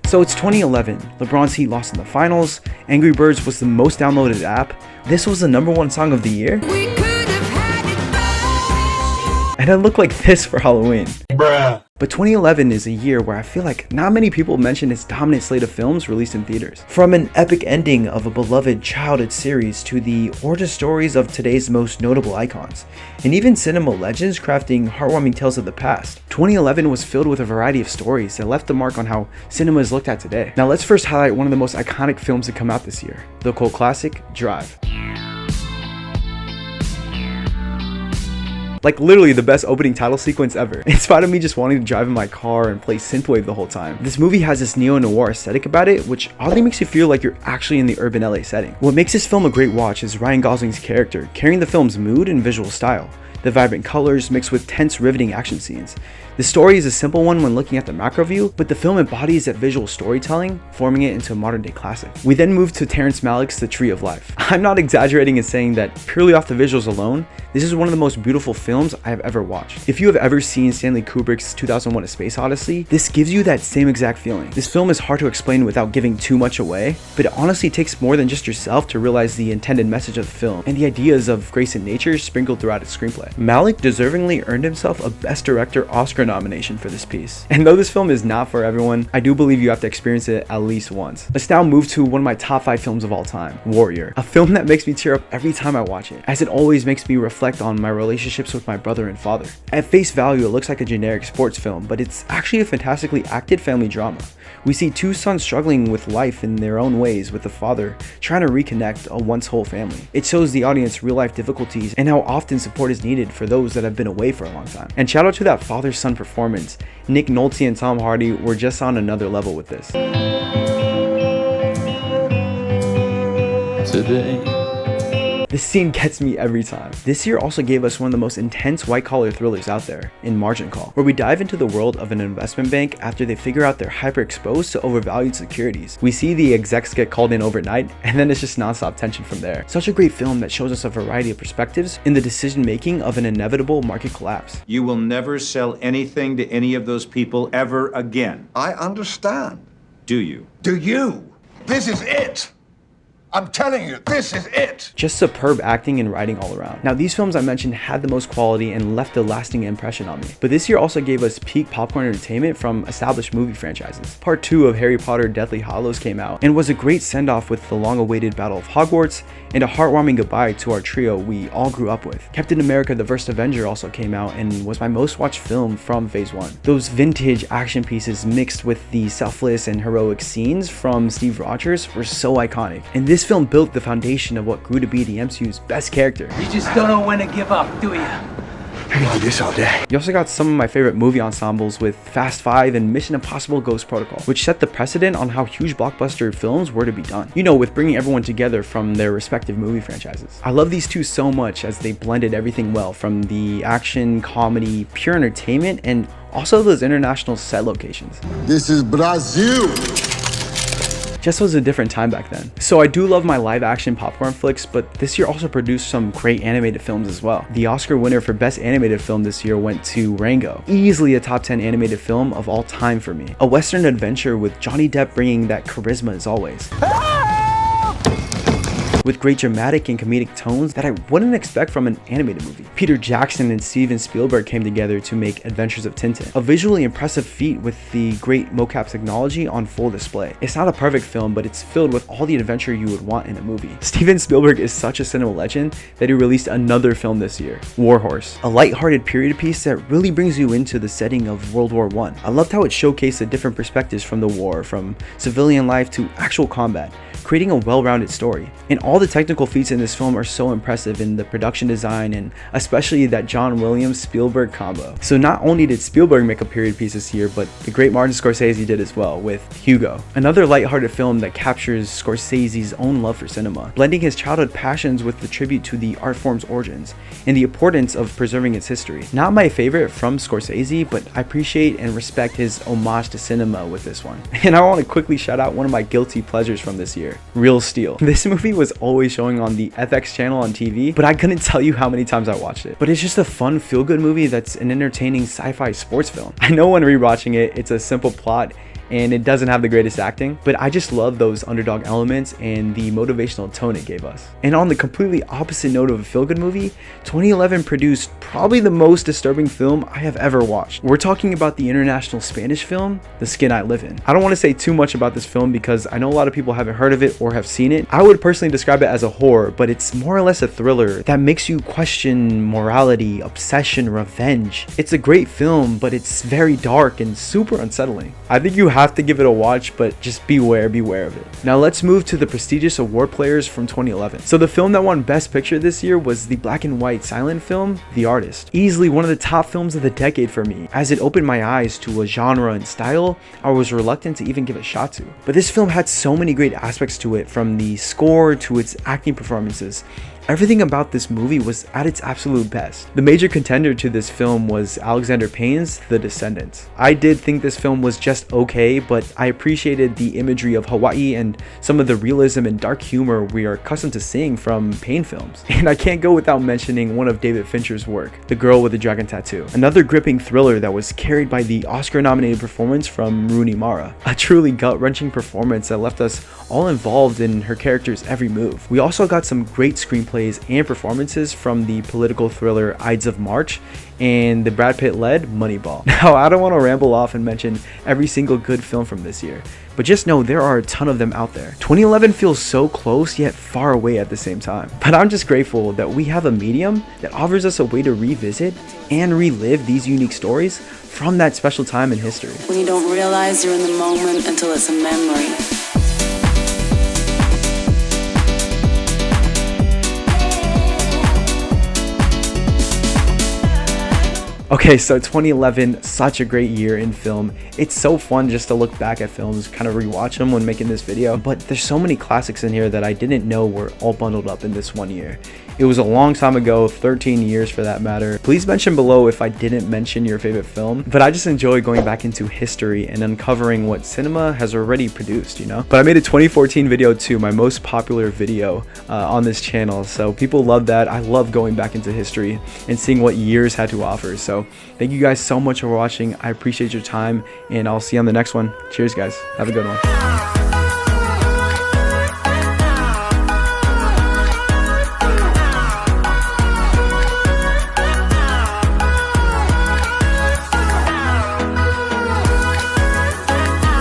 So it's 2011, LeBron's Heat lost in the finals, Angry Birds was the most downloaded app, this was the #1 song of the year, and it looked like this for Halloween. Bruh. But 2011 is a year where I feel like not many people mention its dominant slate of films released in theaters. From an epic ending of a beloved childhood series to the origin stories of today's most notable icons, and even cinema legends crafting heartwarming tales of the past. 2011 was filled with a variety of stories that left a mark on how cinema is looked at today. Now let's first highlight one of the most iconic films to come out this year, the cult classic, Drive. Like literally the best opening title sequence ever. In spite of me just wanting to drive in my car and play synthwave the whole time, this movie has this neo-noir aesthetic about it, which oddly makes you feel like you're actually in the urban LA setting. What makes this film a great watch is Ryan Gosling's character, carrying the film's mood and visual style. The vibrant colors mixed with tense, riveting action scenes. The story is a simple one when looking at the macro view, but the film embodies that visual storytelling, forming it into a modern day classic. We then move to Terrence Malick's The Tree of Life. I'm not exaggerating in saying that purely off the visuals alone, this is one of the most beautiful films I have ever watched. If you have ever seen Stanley Kubrick's 2001: A Space Odyssey, this gives you that same exact feeling. This film is hard to explain without giving too much away, but it honestly takes more than just yourself to realize the intended message of the film and the ideas of grace and nature sprinkled throughout its screenplay. Malick deservingly earned himself a Best Director Oscar nomination for this piece. And though this film is not for everyone, I do believe you have to experience it at least once. Let's now move to one of my top 5 films of all time, Warrior. A film that makes me tear up every time I watch it, as it always makes me reflect on my relationships with my brother and father. At face value, it looks like a generic sports film, but it's actually a fantastically acted family drama. We see two sons struggling with life in their own ways, with the father trying to reconnect a once whole family. It shows the audience real life difficulties and how often support is needed for those that have been away for a long time. And shout out to that father-son performance. Nick Nolte and Tom Hardy were just on another level with this. Today. This scene gets me every time. This year also gave us one of the most intense white-collar thrillers out there, in Margin Call, where we dive into the world of an investment bank after they figure out they're hyper-exposed to overvalued securities. We see the execs get called in overnight, and then it's just non-stop tension from there. Such a great film that shows us a variety of perspectives in the decision-making of an inevitable market collapse. You will never sell anything to any of those people ever again. I understand. Do you? Do you? This is it! I'm telling you, this is it! Just superb acting and writing all around. Now, these films I mentioned had the most quality and left a lasting impression on me. But this year also gave us peak popcorn entertainment from established movie franchises. Part 2 of Harry Potter Deathly Hallows came out and was a great send-off with the long-awaited Battle of Hogwarts and a heartwarming goodbye to our trio we all grew up with. Captain America: The First Avenger also came out and was my most watched film from Phase 1. Those vintage action pieces mixed with the selfless and heroic scenes from Steve Rogers were so iconic. And this film built the foundation of what grew to be the MCU's best character. You just don't know when to give up, do you? I can do this all day. You also got some of my favorite movie ensembles with Fast 5 and Mission Impossible: Ghost Protocol, which set the precedent on how huge blockbuster films were to be done. You know, with bringing everyone together from their respective movie franchises. I love these two so much as they blended everything well, from the action, comedy, pure entertainment, and also those international set locations. This is Brazil! Just was a different time back then. So I do love my live action popcorn flicks, but this year also produced some great animated films as well. The Oscar winner for Best Animated Film this year went to Rango, easily a top 10 animated film of all time for me. A Western adventure with Johnny Depp bringing that charisma as always. With great dramatic and comedic tones that I wouldn't expect from an animated movie. Peter Jackson and Steven Spielberg came together to make Adventures of Tintin, a visually impressive feat with the great mocap technology on full display. It's not a perfect film, but it's filled with all the adventure you would want in a movie. Steven Spielberg is such a cinema legend that he released another film this year, War Horse, a lighthearted period piece that really brings you into the setting of World War I. I loved how it showcased the different perspectives from the war, from civilian life to actual combat, creating a well-rounded story. And all the technical feats in this film are so impressive in the production design and especially that John Williams Spielberg combo. So not only did Spielberg make a period piece this year, but the great Martin Scorsese did as well with Hugo, another lighthearted film that captures Scorsese's own love for cinema, blending his childhood passions with the tribute to the art form's origins and the importance of preserving its history. Not my favorite from Scorsese, but I appreciate and respect his homage to cinema with this one. And I want to quickly shout out one of my guilty pleasures from this year, Real Steel. This movie was always showing on the FX channel on TV, but I couldn't tell you how many times I watched it. But it's just a fun, feel-good movie that's an entertaining sci-fi sports film. I know when rewatching it, it's a simple plot and it doesn't have the greatest acting, but I just love those underdog elements and the motivational tone it gave us. And on the completely opposite note of a feel-good movie, 2011 produced probably the most disturbing film I have ever watched. We're talking about the international Spanish film, The Skin I Live In. I don't want to say too much about this film because I know a lot of people haven't heard of it or have seen it. I would personally describe it as a horror, but it's more or less a thriller that makes you question morality, obsession, revenge. It's a great film, but it's very dark and super unsettling. I think you have to give it a watch, but just beware of it. Now let's move to the prestigious award players from 2011. So the film that won Best Picture this year was the black and white silent film, The Artist. Easily one of the top films of the decade for me, as it opened my eyes to a genre and style I was reluctant to even give a shot to. But this film had so many great aspects to it, from the score to its acting performances. Everything about this movie was at its absolute best. The major contender to this film was Alexander Payne's The Descendants. I did think this film was just okay, but I appreciated the imagery of Hawaii and some of the realism and dark humor we are accustomed to seeing from Payne films. And I can't go without mentioning one of David Fincher's work, The Girl with the Dragon Tattoo. Another gripping thriller that was carried by the Oscar-nominated performance from Rooney Mara. A truly gut-wrenching performance that left us all involved in her character's every move. We also got some great screenplays and performances from the political thriller Ides of March and the Brad Pitt-led Moneyball. Now, I don't want to ramble off and mention every single good film from this year, but just know there are a ton of them out there. 2011 feels so close yet far away at the same time. But I'm just grateful that we have a medium that offers us a way to revisit and relive these unique stories from that special time in history. When you don't realize you're in the moment until it's a memory. Okay, so 2011, such a great year in film. It's so fun just to look back at films, kind of rewatch them when making this video, but there's so many classics in here that I didn't know were all bundled up in this one year. It was a long time ago, 13 years for that matter. Please mention below if I didn't mention your favorite film, but I just enjoy going back into history and uncovering what cinema has already produced, you know? But I made a 2014 video too, my most popular video on this channel, so people love that. I love going back into history and seeing what years had to offer. So thank you guys so much for watching. I appreciate your time, and I'll see you on the next one. Cheers, guys. Have a good one.